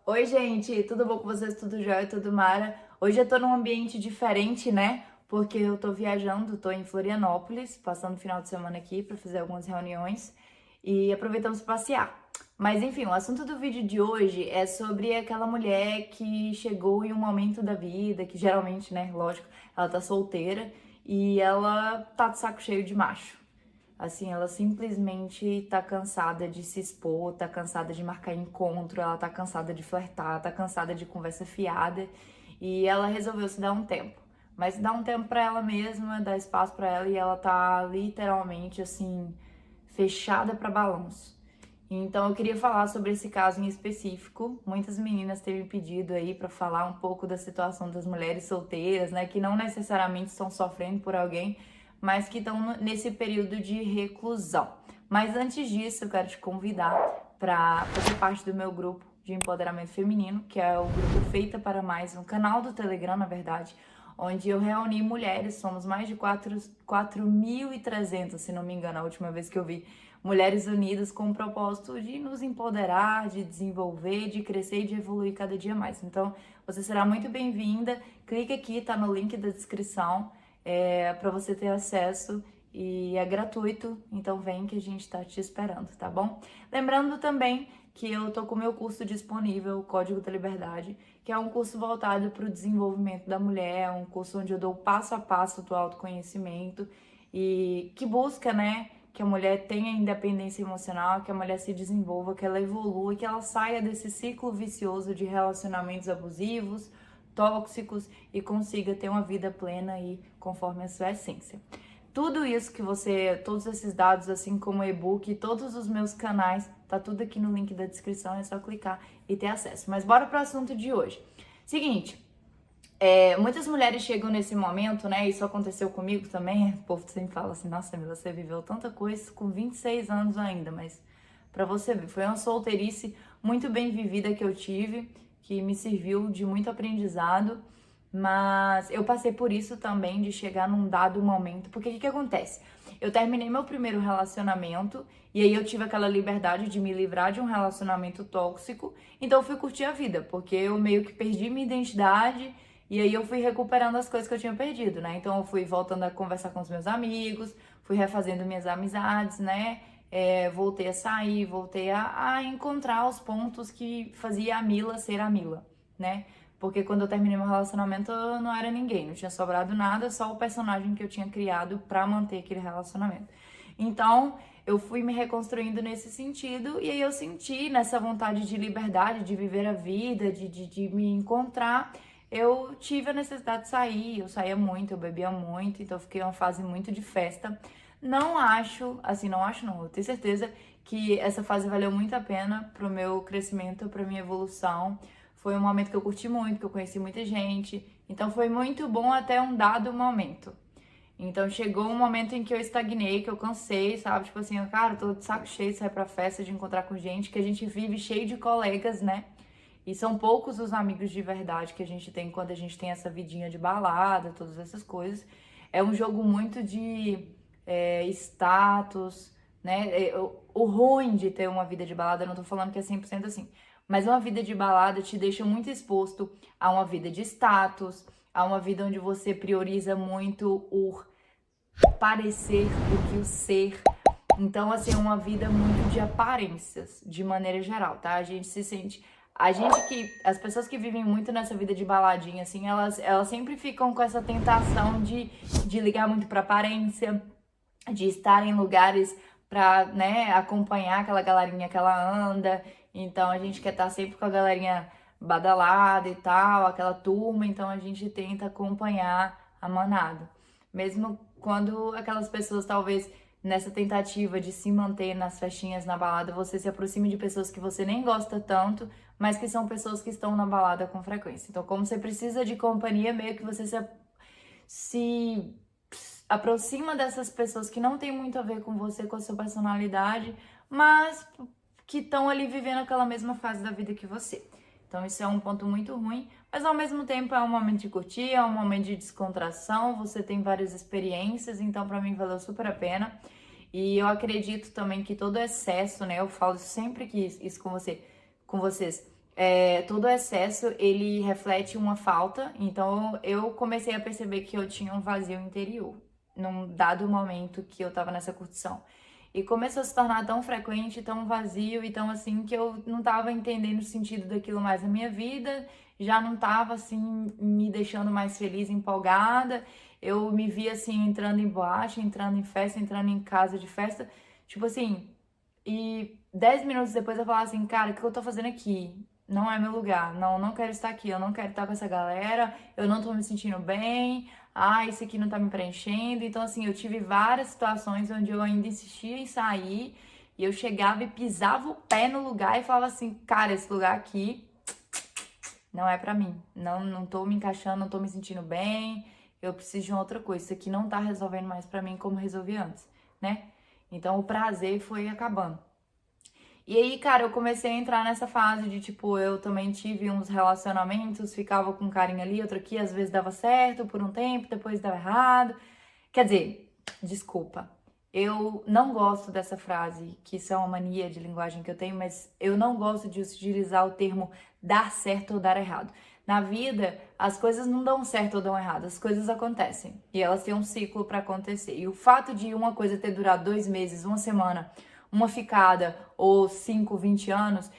Oi, gente, tudo bom com vocês? Tudo jóia? Tudo mara? Hoje eu tô num ambiente diferente, né? Porque eu tô viajando, tô em Florianópolis, passando o final de semana aqui pra fazer algumas reuniões e aproveitamos pra passear. Mas enfim, o assunto do vídeo de hoje é sobre aquela mulher que chegou em um momento da vida, que geralmente, né, lógico, ela tá solteira e ela tá de saco cheio de macho. Assim, ela simplesmente tá cansada de se expor, tá cansada de marcar encontro, ela tá cansada de flertar, tá cansada de conversa fiada e ela resolveu se dar um tempo. Mas dar um tempo pra ela mesma, dar espaço pra ela e ela tá literalmente assim, fechada pra balanço. Então eu queria falar sobre esse caso em específico. Muitas meninas têm me pedido aí pra falar um pouco da situação das mulheres solteiras, né, que não necessariamente estão sofrendo por alguém, mas que estão nesse período de reclusão. Mas antes disso, eu quero te convidar para fazer parte do meu grupo de empoderamento feminino, que é o grupo Feita para Mais, um canal do Telegram, na verdade, onde eu reuni mulheres, somos mais de 4.300, se não me engano, a última vez que eu vi, mulheres unidas com o propósito de nos empoderar, de desenvolver, de crescer e de evoluir cada dia mais. Então, você será muito bem-vinda. Clique aqui, tá no link da descrição, para você ter acesso e é gratuito, então vem que a gente tá te esperando, tá bom? Lembrando também que eu tô com o meu curso disponível, o Código da Liberdade, que é um curso voltado para o desenvolvimento da mulher, é um curso onde eu dou passo a passo do autoconhecimento e que busca, né, que a mulher tenha independência emocional, que a mulher se desenvolva, que ela evolua, que ela saia desse ciclo vicioso de relacionamentos abusivos, tóxicos e consiga ter uma vida plena e conforme a sua essência. Tudo isso que você, todos esses dados, assim como o e-book, todos os meus canais, tá tudo aqui no link da descrição, é só clicar e ter acesso. Mas bora pro assunto de hoje. Seguinte, muitas mulheres chegam nesse momento, né? Isso aconteceu comigo também. O povo sempre fala assim: nossa, Mila, você viveu tanta coisa com 26 anos ainda, mas pra você ver, foi uma solteirice muito bem vivida que eu tive, que me serviu de muito aprendizado. Mas eu passei por isso também, de chegar num dado momento. Porque o que acontece? Eu terminei meu primeiro relacionamento e aí eu tive aquela liberdade de me livrar de um relacionamento tóxico. Então eu fui curtir a vida, porque eu meio que perdi minha identidade e aí eu fui recuperando as coisas que eu tinha perdido, né? Então eu fui voltando a conversar com os meus amigos, fui refazendo minhas amizades, né? Voltei a sair, voltei a encontrar os pontos que fazia a Mila ser a Mila, né? Porque quando eu terminei meu relacionamento, eu não era ninguém, não tinha sobrado nada, só o personagem que eu tinha criado pra manter aquele relacionamento. Então, eu fui me reconstruindo nesse sentido, e aí eu senti nessa vontade de liberdade, de viver a vida, de me encontrar. Eu tive a necessidade de sair, eu saía muito, eu bebia muito, então eu fiquei uma fase muito de festa. Não acho, assim, não acho não, eu tenho certeza que essa fase valeu muito a pena pro meu crescimento, pra minha evolução. Foi um momento que eu curti muito, que eu conheci muita gente. Então foi muito bom até um dado momento. Então chegou um momento em que eu estagnei, que eu cansei, sabe? Tipo assim, cara, eu tô de saco cheio de sair pra festa, de encontrar com gente, que a gente vive cheio de colegas, né? E são poucos os amigos de verdade que a gente tem quando a gente tem essa vidinha de balada, todas essas coisas. É um jogo muito de status, né? O ruim de ter uma vida de balada, eu não tô falando que é 100% assim, mas uma vida de balada te deixa muito exposto a uma vida de status, a uma vida onde você prioriza muito o parecer do que o ser. Então, assim, é uma vida muito de aparências, de maneira geral, tá? A gente se sente. As pessoas que vivem muito nessa vida de baladinha, assim, elas sempre ficam com essa tentação de ligar muito pra aparência, de estar em lugares pra, né, acompanhar aquela galerinha que ela anda. Então, a gente quer estar sempre com a galerinha badalada e tal, aquela turma, então a gente tenta acompanhar a manada. Mesmo quando aquelas pessoas, talvez, nessa tentativa de se manter nas festinhas, na balada, você se aproxime de pessoas que você nem gosta tanto, mas que são pessoas que estão na balada com frequência. Então, como você precisa de companhia, meio que você se aproxima dessas pessoas que não tem muito a ver com você, com a sua personalidade, mas que estão ali vivendo aquela mesma fase da vida que você. Então isso é um ponto muito ruim, mas ao mesmo tempo é um momento de curtir, é um momento de descontração, você tem várias experiências, então pra mim valeu super a pena. E eu acredito também que todo excesso, né, eu falo sempre que isso com vocês, todo excesso, ele reflete uma falta. Então, eu comecei a perceber que eu tinha um vazio interior, num dado momento que eu tava nessa curtição. E começou a se tornar tão frequente, tão vazio e tão assim, que eu não tava entendendo o sentido daquilo mais na minha vida, já não tava assim, me deixando mais feliz, empolgada. Eu me via assim, entrando em boate, entrando em festa, entrando em casa de festa, tipo assim, e 10 minutos depois eu falava assim, cara, o que eu tô fazendo aqui? Não é meu lugar, não quero estar aqui, eu não quero estar com essa galera, eu não tô me sentindo bem, isso aqui não tá me preenchendo. Então, assim, eu tive várias situações onde eu ainda insistia em sair e eu chegava e pisava o pé no lugar e falava assim, cara, esse lugar aqui não é pra mim, não tô me encaixando, não tô me sentindo bem, eu preciso de uma outra coisa, isso aqui não tá resolvendo mais pra mim como resolvi antes, né? Então, o prazer foi acabando. E aí, cara, eu comecei a entrar nessa fase de, tipo, eu também tive uns relacionamentos, ficava com um carinha ali, outro aqui, às vezes dava certo por um tempo, depois dava errado. Quer dizer, desculpa, eu não gosto dessa frase, que isso é uma mania de linguagem que eu tenho, mas eu não gosto de utilizar o termo dar certo ou dar errado. Na vida, as coisas não dão certo ou dão errado, as coisas acontecem e elas têm um ciclo para acontecer. E o fato de uma coisa ter durado 2 meses, uma semana, uma ficada ou 5, 20 anos,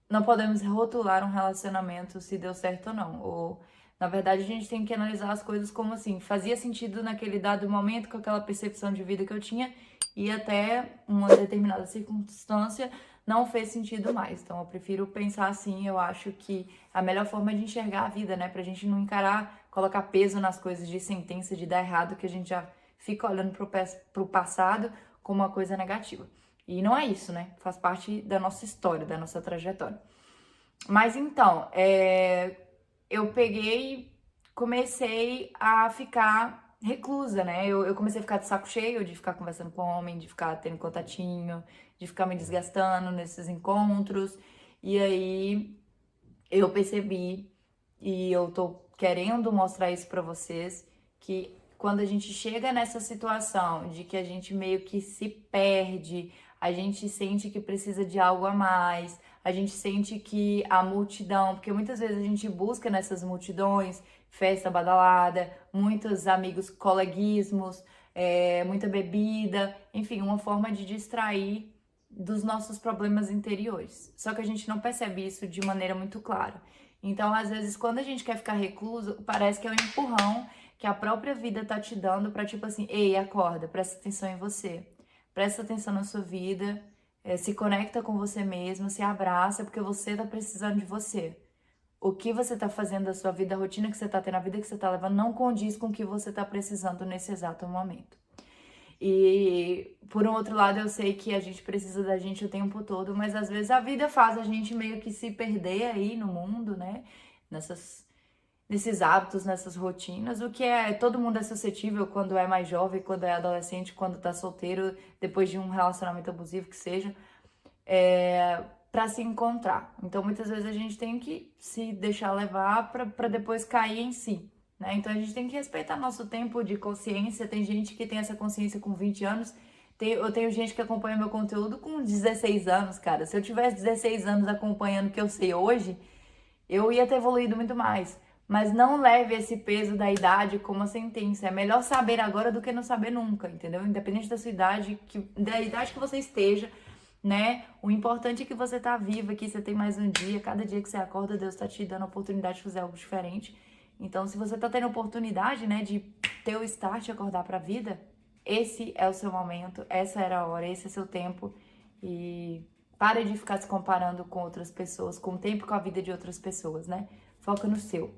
não podemos rotular um relacionamento se deu certo ou não. Ou, na verdade, a gente tem que analisar as coisas como assim, fazia sentido naquele dado momento com aquela percepção de vida que eu tinha e até uma determinada circunstância não fez sentido mais. Então, eu prefiro pensar assim, eu acho que a melhor forma de enxergar a vida, né? Pra gente não encarar, colocar peso nas coisas de sentença, de dar errado, que a gente já fica olhando pro passado como uma coisa negativa. E não é isso, né? Faz parte da nossa história, da nossa trajetória. Mas então, eu peguei, comecei a ficar reclusa, né? Eu comecei a ficar de saco cheio de ficar conversando com homem, de ficar tendo contatinho, de ficar me desgastando nesses encontros. E aí eu percebi, e eu tô querendo mostrar isso pra vocês, que quando a gente chega nessa situação de que a gente meio que se perde, a gente sente que precisa de algo a mais, a gente sente que a multidão, porque muitas vezes a gente busca nessas multidões, festa badalada, muitos amigos, coleguismos, muita bebida, enfim, uma forma de distrair dos nossos problemas interiores. Só que a gente não percebe isso de maneira muito clara. Então, às vezes, quando a gente quer ficar recluso, parece que é um empurrão que a própria vida tá te dando pra, tipo assim, ei, acorda, presta atenção em você. Presta atenção na sua vida, se conecta com você mesmo, se abraça, porque você tá precisando de você. O que você tá fazendo da sua vida, a rotina que você tá tendo, a vida que você tá levando, não condiz com o que você tá precisando nesse exato momento. E por um outro lado, eu sei que a gente precisa da gente o tempo todo, mas às vezes a vida faz a gente meio que se perder aí no mundo, né? Nesses hábitos, nessas rotinas, o que todo mundo é suscetível quando é mais jovem, quando é adolescente, quando tá solteiro, depois de um relacionamento abusivo que seja, para se encontrar. Então muitas vezes a gente tem que se deixar levar para depois cair em si. Né? Então a gente tem que respeitar nosso tempo de consciência. Tem gente que tem essa consciência com 20 anos. Eu tenho gente que acompanha meu conteúdo com 16 anos, cara. Se eu tivesse 16 anos acompanhando o que eu sei hoje, eu ia ter evoluído muito mais. Mas não leve esse peso da idade como uma sentença. É melhor saber agora do que não saber nunca, entendeu? Independente da sua idade, da idade que você esteja, né? O importante é que você tá viva, que você tem mais um dia. Cada dia que você acorda, Deus tá te dando a oportunidade de fazer algo diferente. Então, se você tá tendo oportunidade, né, de ter o start e acordar pra vida, esse é o seu momento, essa era a hora, esse é seu tempo. E pare de ficar se comparando com outras pessoas, com o tempo e com a vida de outras pessoas, né? Foca no seu.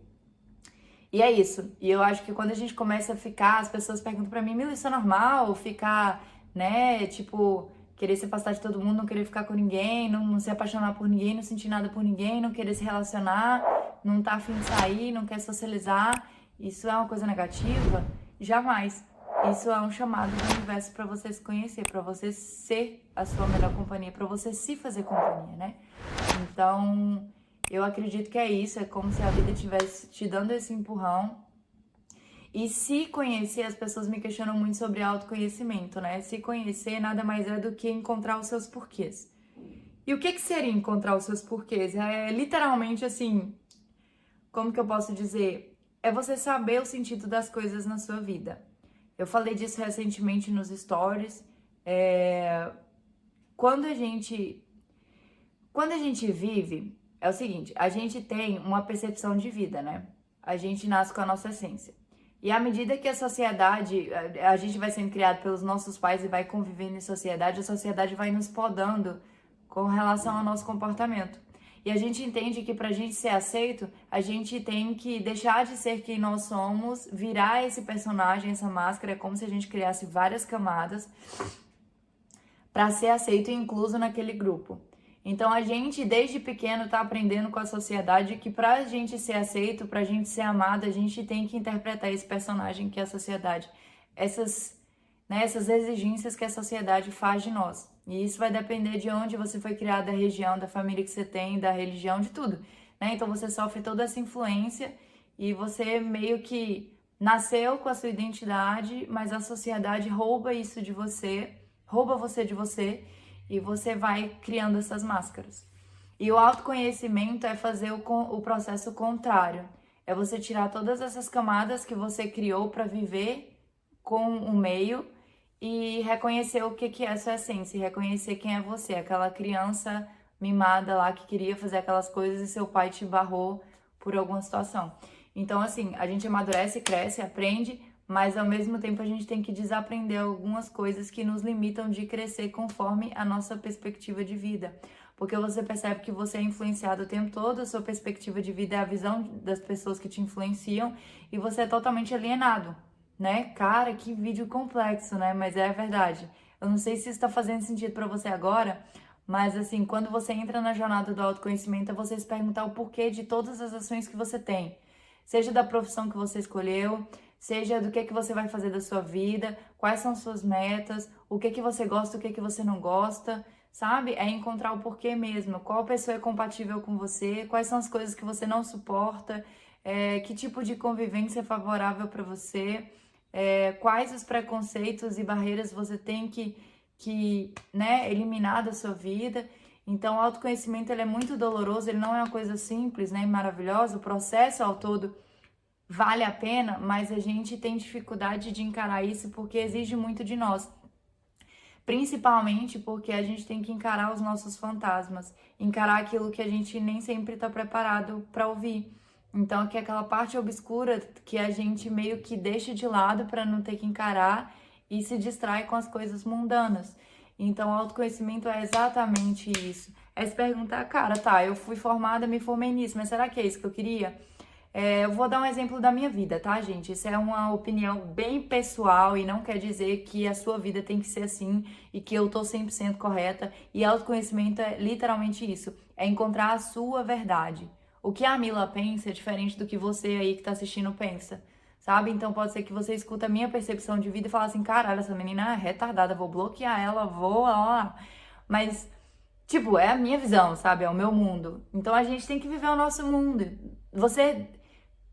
E é isso. E eu acho que quando a gente começa a ficar, as pessoas perguntam pra mim, Mila, isso é normal? Ficar, né, tipo, querer se afastar de todo mundo, não querer ficar com ninguém, não se apaixonar por ninguém, não sentir nada por ninguém, não querer se relacionar, não tá afim de sair, não quer socializar. Isso é uma coisa negativa? Jamais. Isso é um chamado do universo para você se conhecer, para você ser a sua melhor companhia, para você se fazer companhia, né? Então, eu acredito que é isso, é como se a vida estivesse te dando esse empurrão. E se conhecer, as pessoas me questionam muito sobre autoconhecimento, né? Se conhecer nada mais é do que encontrar os seus porquês. E o que que seria encontrar os seus porquês? É literalmente assim, como que eu posso dizer? É você saber o sentido das coisas na sua vida. Eu falei disso recentemente nos stories. Quando a gente vive, é o seguinte, a gente tem uma percepção de vida, né? A gente nasce com a nossa essência. E à medida que a sociedade, a gente vai sendo criado pelos nossos pais e vai convivendo em sociedade, a sociedade vai nos podando com relação ao nosso comportamento. E a gente entende que para a gente ser aceito, a gente tem que deixar de ser quem nós somos, virar esse personagem, essa máscara, é como se a gente criasse várias camadas para ser aceito e incluso naquele grupo. Então a gente, desde pequeno, tá aprendendo com a sociedade que pra gente ser aceito, pra gente ser amado, a gente tem que interpretar esse personagem que é a sociedade, essas exigências que a sociedade faz de nós. E isso vai depender de onde você foi criado, da região, da família que você tem, da religião, de tudo, né? Então você sofre toda essa influência e você meio que nasceu com a sua identidade, mas a sociedade rouba isso de você, rouba você de você, e você vai criando essas máscaras. E o autoconhecimento é fazer o processo contrário. É você tirar todas essas camadas que você criou para viver com o meio e reconhecer o que é a sua essência, e reconhecer quem é você, aquela criança mimada lá que queria fazer aquelas coisas e seu pai te barrou por alguma situação. Então, assim, a gente amadurece, cresce, aprende, mas ao mesmo tempo a gente tem que desaprender algumas coisas que nos limitam de crescer conforme a nossa perspectiva de vida. Porque você percebe que você é influenciado o tempo todo, a sua perspectiva de vida é a visão das pessoas que te influenciam e você é totalmente alienado, né? Cara, que vídeo complexo, né? Mas é a verdade. Eu não sei se isso tá fazendo sentido pra você agora, mas assim, quando você entra na jornada do autoconhecimento, é você se perguntar o porquê de todas as ações que você tem. Seja da profissão que você escolheu, seja do que você vai fazer da sua vida, quais são suas metas, o que você gosta, o que você não gosta, sabe? É encontrar o porquê mesmo, qual pessoa é compatível com você, quais são as coisas que você não suporta, que tipo de convivência é favorável para você, quais os preconceitos e barreiras você tem que né, eliminar da sua vida. Então, o autoconhecimento ele é muito doloroso, ele não é uma coisa simples, né, e maravilhosa, o processo ao todo vale a pena, mas a gente tem dificuldade de encarar isso porque exige muito de nós. Principalmente porque a gente tem que encarar os nossos fantasmas, encarar aquilo que a gente nem sempre está preparado para ouvir. Então, que é aquela parte obscura que a gente meio que deixa de lado para não ter que encarar e se distrai com as coisas mundanas. Então, o autoconhecimento é exatamente isso. É se perguntar, cara, tá, eu fui formada, me formei nisso, mas será que é isso que eu queria? Eu vou dar um exemplo da minha vida, tá, gente? Isso é uma opinião bem pessoal e não quer dizer que a sua vida tem que ser assim e que eu tô 100% correta. E autoconhecimento é literalmente isso, é encontrar a sua verdade. O que a Mila pensa é diferente do que você aí que tá assistindo pensa, sabe? Então pode ser que você escuta a minha percepção de vida e fala assim, caralho, essa menina é retardada, vou bloquear ela, vou lá. Mas, tipo, é a minha visão, sabe? É o meu mundo. Então a gente tem que viver o nosso mundo. Você,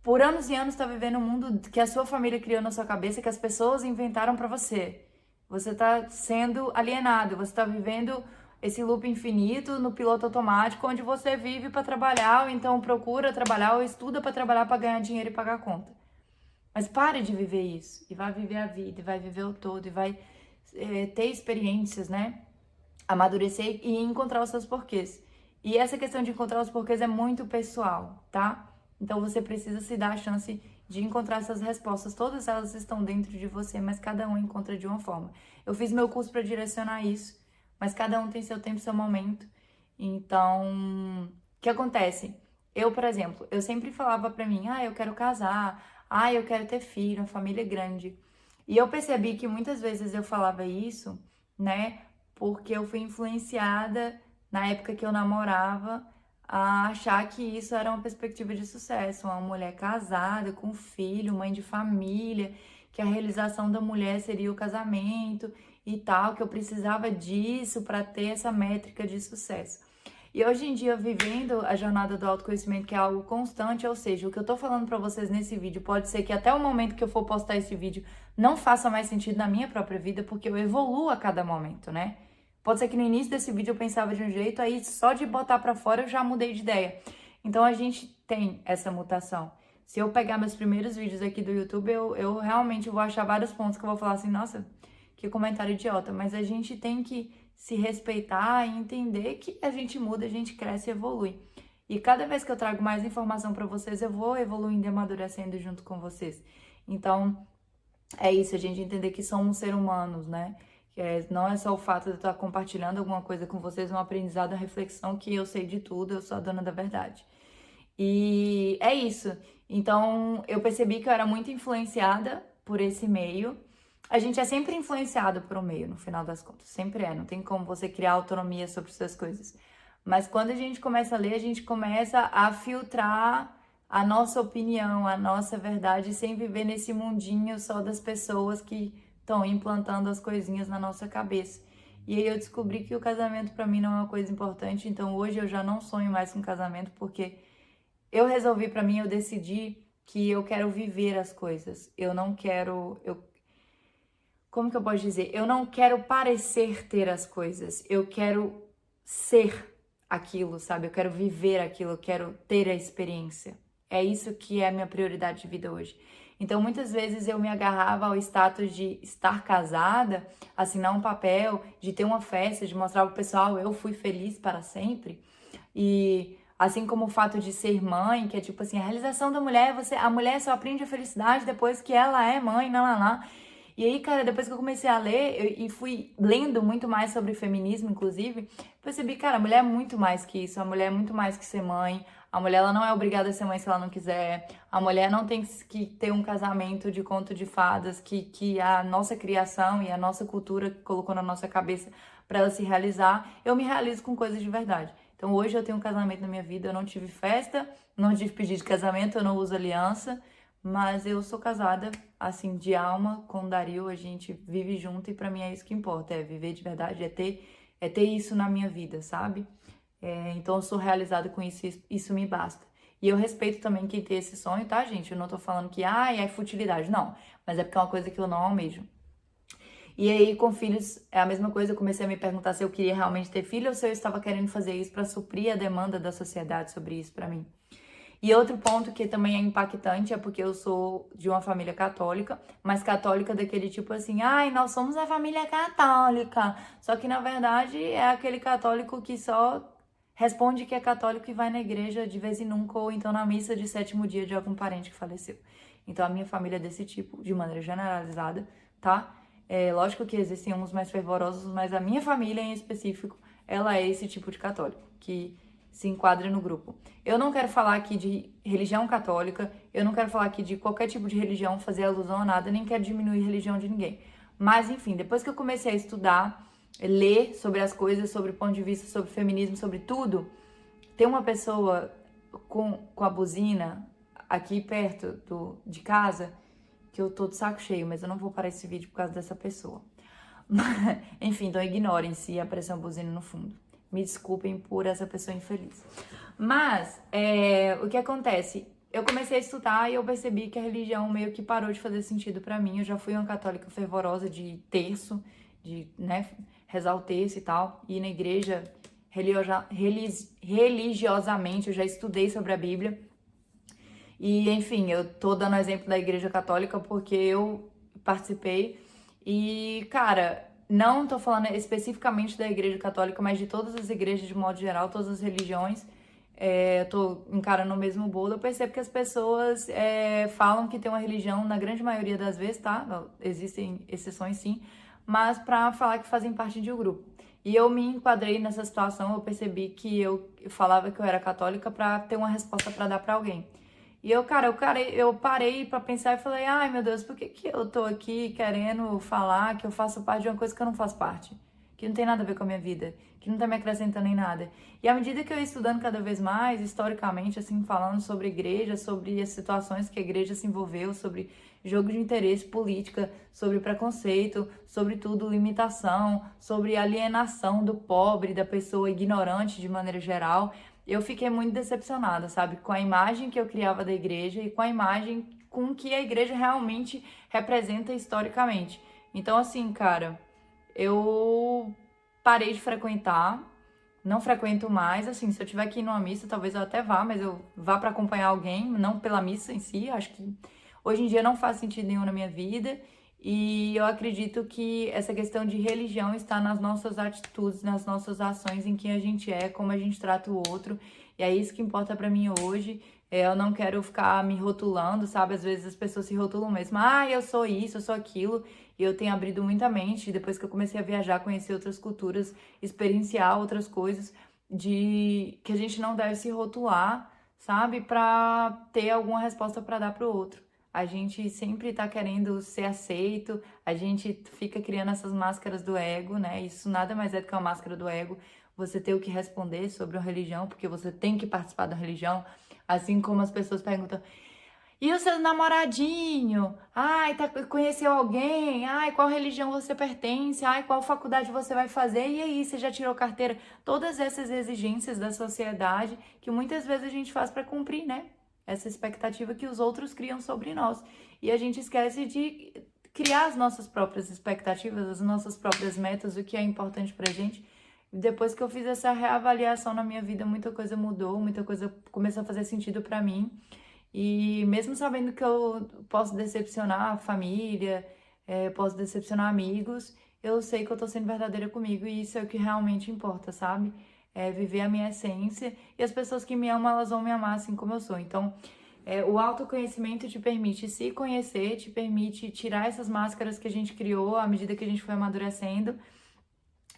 por anos e anos, tá vivendo um mundo que a sua família criou na sua cabeça, que as pessoas inventaram pra você. Você tá sendo alienado, você tá vivendo esse loop infinito no piloto automático, onde você vive para trabalhar, ou então procura trabalhar, ou estuda para trabalhar para ganhar dinheiro e pagar a conta. Mas pare de viver isso, e vai viver a vida, e vai viver o todo, e vai ter experiências, né? Amadurecer e encontrar os seus porquês. E essa questão de encontrar os porquês é muito pessoal, tá? Então você precisa se dar a chance de encontrar essas respostas. Todas elas estão dentro de você, mas cada um encontra de uma forma. Eu fiz meu curso para direcionar isso, mas cada um tem seu tempo, seu momento. Então, o que acontece? Eu, por exemplo, eu sempre falava pra mim, eu quero casar, eu quero ter filho, uma família grande. E eu percebi que muitas vezes eu falava isso, né, porque eu fui influenciada na época que eu namorava a achar que isso era uma perspectiva de sucesso, uma mulher casada, com filho, mãe de família, que a realização da mulher seria o casamento e tal, que eu precisava disso para ter essa métrica de sucesso. E hoje em dia, vivendo a jornada do autoconhecimento, que é algo constante, ou seja, o que eu tô falando para vocês nesse vídeo, pode ser que até o momento que eu for postar esse vídeo não faça mais sentido na minha própria vida, porque eu evoluo a cada momento, né? Pode ser que no início desse vídeo eu pensava de um jeito, aí só de botar pra fora eu já mudei de ideia. Então a gente tem essa mutação. Se eu pegar meus primeiros vídeos aqui do YouTube, eu realmente vou achar vários pontos que eu vou falar assim, nossa, que comentário idiota. Mas a gente tem que se respeitar e entender que a gente muda, a gente cresce e evolui. E cada vez que eu trago mais informação pra vocês, eu vou evoluindo e amadurecendo junto com vocês. Então, é isso, a gente entender que somos seres humanos, né? Não é só o fato de eu estar compartilhando alguma coisa com vocês, um aprendizado, uma reflexão que eu sei de tudo, eu sou a dona da verdade. E é isso. Então, eu percebi que eu era muito influenciada por esse meio. A gente é sempre influenciado por um meio, no final das contas. Sempre é. Não tem como você criar autonomia sobre suas coisas. Mas quando a gente começa a ler, a gente começa a filtrar a nossa opinião, a nossa verdade, sem viver nesse mundinho só das pessoas que estão implantando as coisinhas na nossa cabeça. E aí eu descobri que o casamento para mim não é uma coisa importante, então hoje eu já não sonho mais com casamento, porque eu resolvi para mim, eu decidi que eu quero viver as coisas. Eu não quero, como que eu posso dizer? Eu não quero parecer ter as coisas. Eu quero ser aquilo, sabe? Eu quero viver aquilo, eu quero ter a experiência. É isso que é a minha prioridade de vida hoje. Então, muitas vezes eu me agarrava ao status de estar casada, assinar um papel, de ter uma festa, de mostrar pro pessoal, eu fui feliz para sempre. E assim como o fato de ser mãe, que é tipo assim, a realização da mulher, a mulher só aprende a felicidade depois que ela é mãe, não. E aí, cara, depois que eu comecei a ler e fui lendo muito mais sobre feminismo, inclusive, percebi, cara, a mulher é muito mais que isso, a mulher é muito mais que ser mãe, a mulher ela não é obrigada a ser mãe se ela não quiser, a mulher não tem que ter um casamento de conto de fadas que a nossa criação e a nossa cultura colocou na nossa cabeça para ela se realizar. Eu me realizo com coisas de verdade. Então hoje eu tenho um casamento na minha vida, eu não tive festa, não tive pedido de casamento, eu não uso aliança, mas eu sou casada, assim, de alma com o Dario, a gente vive junto e pra mim é isso que importa, é viver de verdade, é ter isso na minha vida, sabe? Então eu sou realizada com isso, isso me basta. E eu respeito também quem tem esse sonho, tá, gente? Eu não tô falando que, é futilidade, não. Mas é porque é uma coisa que eu não almejo. E aí, com filhos, é a mesma coisa. Eu comecei a me perguntar se eu queria realmente ter filho ou se eu estava querendo fazer isso para suprir a demanda da sociedade sobre isso para mim. E outro ponto que também é impactante é porque eu sou de uma família católica, mas católica daquele tipo assim, nós somos a família católica. Só que na verdade é aquele católico que só responde que é católico e vai na igreja de vez em nunca, ou então na missa de sétimo dia de algum parente que faleceu. Então a minha família é desse tipo, de maneira generalizada, tá? Lógico que existem uns mais fervorosos, mas a minha família em específico, ela é esse tipo de católico, que se enquadra no grupo. Eu não quero falar aqui de religião católica, eu não quero falar aqui de qualquer tipo de religião, fazer alusão a nada, nem quero diminuir a religião de ninguém. Mas, enfim, depois que eu comecei a estudar, ler sobre as coisas, sobre ponto de vista, sobre feminismo, sobre tudo, tem uma pessoa com a buzina aqui perto de casa, que eu tô de saco cheio, mas eu não vou parar esse vídeo por causa dessa pessoa. Enfim, então ignorem se aparecer uma buzina no fundo. Me desculpem por essa pessoa infeliz. Mas, o que acontece? Eu comecei a estudar e eu percebi que a religião meio que parou de fazer sentido pra mim. Eu já fui uma católica fervorosa de terço, de, né, rezar o terço e tal. Ir na igreja religiosamente, eu já estudei sobre a Bíblia. E, enfim, eu tô dando exemplo da igreja católica porque eu participei. E, cara, não tô falando especificamente da igreja católica, mas de todas as igrejas de modo geral, todas as religiões. Eu tô encarando o mesmo bolo. Eu percebo que as pessoas falam que tem uma religião, na grande maioria das vezes, tá? Existem exceções sim, mas pra falar que fazem parte de um grupo. E eu me enquadrei nessa situação, eu percebi que eu falava que eu era católica pra ter uma resposta pra dar pra alguém. E eu parei pra pensar e falei, ai meu Deus, por que eu tô aqui querendo falar que eu faço parte de uma coisa que eu não faço parte? Que não tem nada a ver com a minha vida, que não tá me acrescentando em nada. E à medida que eu ia estudando cada vez mais, historicamente, assim, falando sobre igreja, sobre as situações que a igreja se envolveu, sobre jogo de interesse, política, sobre preconceito, sobre tudo, limitação, sobre alienação do pobre, da pessoa ignorante de maneira geral, eu fiquei muito decepcionada, sabe? Com a imagem que eu criava da igreja e com a imagem com que a igreja realmente representa historicamente. Então, assim, cara, eu parei de frequentar, não frequento mais. Assim, se eu tiver que ir numa missa, talvez eu até vá, mas eu vá para acompanhar alguém, não pela missa em si. Acho que hoje em dia não faz sentido nenhum na minha vida. E eu acredito que essa questão de religião está nas nossas atitudes, nas nossas ações, em quem a gente é, como a gente trata o outro. E é isso que importa pra mim hoje. Eu não quero ficar me rotulando, sabe? Às vezes as pessoas se rotulam mesmo. Ah, eu sou isso, eu sou aquilo. E eu tenho abrido muita mente, depois que eu comecei a viajar, conhecer outras culturas, experienciar outras coisas, de que a gente não deve se rotular, sabe? Pra ter alguma resposta pra dar pro outro. A gente sempre tá querendo ser aceito, a gente fica criando essas máscaras do ego, né? Isso nada mais é do que uma máscara do ego. Você ter o que responder sobre a religião, porque você tem que participar da religião. Assim como as pessoas perguntam, e o seu namoradinho? Ai, conheceu alguém? Ai, qual religião você pertence? Ai, qual faculdade você vai fazer? E aí, você já tirou carteira? Todas essas exigências da sociedade que muitas vezes a gente faz para cumprir, né? Essa expectativa que os outros criam sobre nós. E a gente esquece de criar as nossas próprias expectativas, as nossas próprias metas, o que é importante pra gente. Depois que eu fiz essa reavaliação na minha vida, muita coisa mudou, muita coisa começou a fazer sentido pra mim. E mesmo sabendo que eu posso decepcionar a família, posso decepcionar amigos, eu sei que eu tô sendo verdadeira comigo e isso é o que realmente importa, sabe? É viver a minha essência e as pessoas que me amam, elas vão me amar assim como eu sou. Então, o autoconhecimento te permite se conhecer, te permite tirar essas máscaras que a gente criou à medida que a gente foi amadurecendo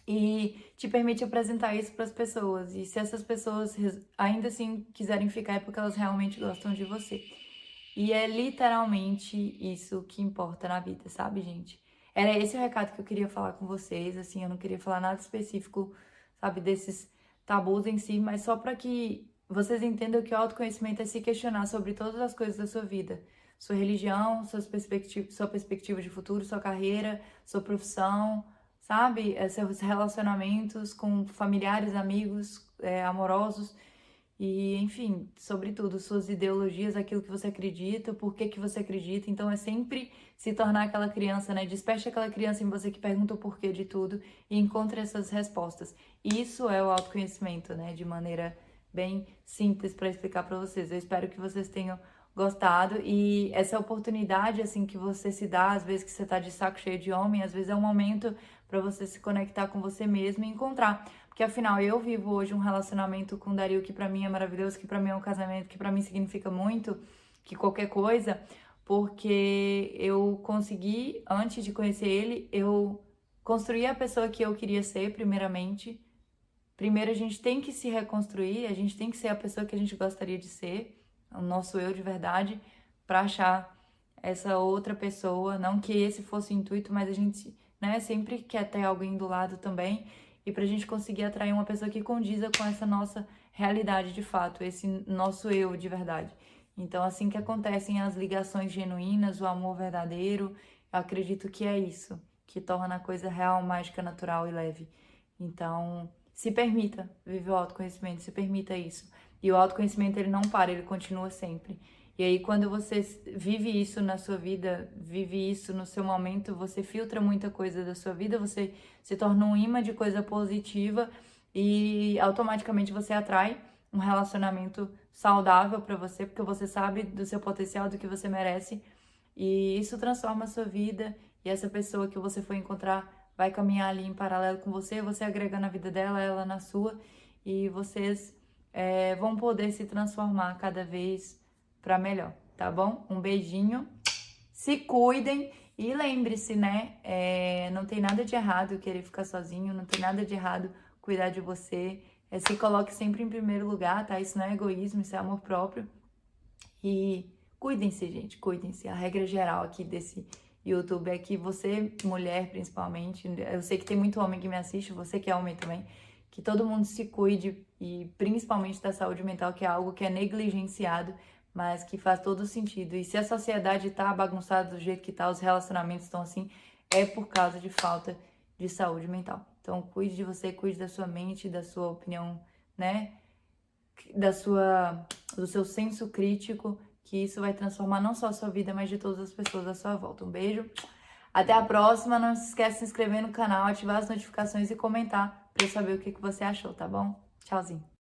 e te permite apresentar isso para as pessoas. E se essas pessoas ainda assim quiserem ficar, é porque elas realmente gostam de você. E é literalmente isso que importa na vida, sabe, gente? Era esse o recado que eu queria falar com vocês, assim, eu não queria falar nada específico, sabe, desses tabus em si, mas só para que vocês entendam que o autoconhecimento é se questionar sobre todas as coisas da sua vida. Sua religião, sua perspectiva de futuro, sua carreira, sua profissão, sabe? Seus relacionamentos com familiares, amigos, amorosos. E, enfim, sobretudo, suas ideologias, aquilo que você acredita, por que que você acredita. Então, é sempre se tornar aquela criança, né? Desperte aquela criança em você que pergunta o porquê de tudo e encontre essas respostas. Isso é o autoconhecimento, né? De maneira bem simples para explicar para vocês. Eu espero que vocês tenham gostado e essa oportunidade, assim, que você se dá, às vezes que você tá de saco cheio de homem, às vezes é um momento para você se conectar com você mesmo e encontrar. Porque afinal, eu vivo hoje um relacionamento com o Dario que pra mim é maravilhoso, que pra mim é um casamento, que pra mim significa muito, que qualquer coisa, porque eu consegui, antes de conhecer ele, eu construí a pessoa que eu queria ser, primeiramente. Primeiro a gente tem que se reconstruir, a gente tem que ser a pessoa que a gente gostaria de ser, o nosso eu de verdade, pra achar essa outra pessoa, não que esse fosse o intuito, mas a gente, né, sempre quer ter alguém do lado também, e pra gente conseguir atrair uma pessoa que condiza com essa nossa realidade de fato, esse nosso eu de verdade. Então, assim que acontecem as ligações genuínas, o amor verdadeiro, eu acredito que é isso, que torna a coisa real, mágica, natural e leve. Então, se permita viver o autoconhecimento, se permita isso. E o autoconhecimento, ele não para, ele continua sempre. E aí, quando você vive isso na sua vida, vive isso no seu momento, você filtra muita coisa da sua vida, você se torna um imã de coisa positiva e automaticamente você atrai um relacionamento saudável para você, porque você sabe do seu potencial, do que você merece. E isso transforma a sua vida e essa pessoa que você foi encontrar vai caminhar ali em paralelo com você, você agrega na vida dela, ela na sua, e vocês vão poder se transformar cada vez para melhor, tá bom? Um beijinho, se cuidem e lembre-se, né? Não tem nada de errado querer ficar sozinho, não tem nada de errado cuidar de você. Se coloque sempre em primeiro lugar, tá? Isso não é egoísmo, isso é amor próprio. E cuidem-se, gente, cuidem-se. A regra geral aqui desse YouTube é que você, mulher principalmente, eu sei que tem muito homem que me assiste, você que é homem também, que todo mundo se cuide e principalmente da saúde mental, que é algo que é negligenciado, mas que faz todo sentido. E se a sociedade tá bagunçada do jeito que tá, os relacionamentos estão assim, é por causa de falta de saúde mental. Então, cuide de você, cuide da sua mente, da sua opinião, né? Do seu senso crítico, que isso vai transformar não só a sua vida, mas de todas as pessoas à sua volta. Um beijo, Até a próxima, não se esquece de se inscrever no canal, ativar as notificações e comentar para eu saber o que você achou, tá bom? Tchauzinho!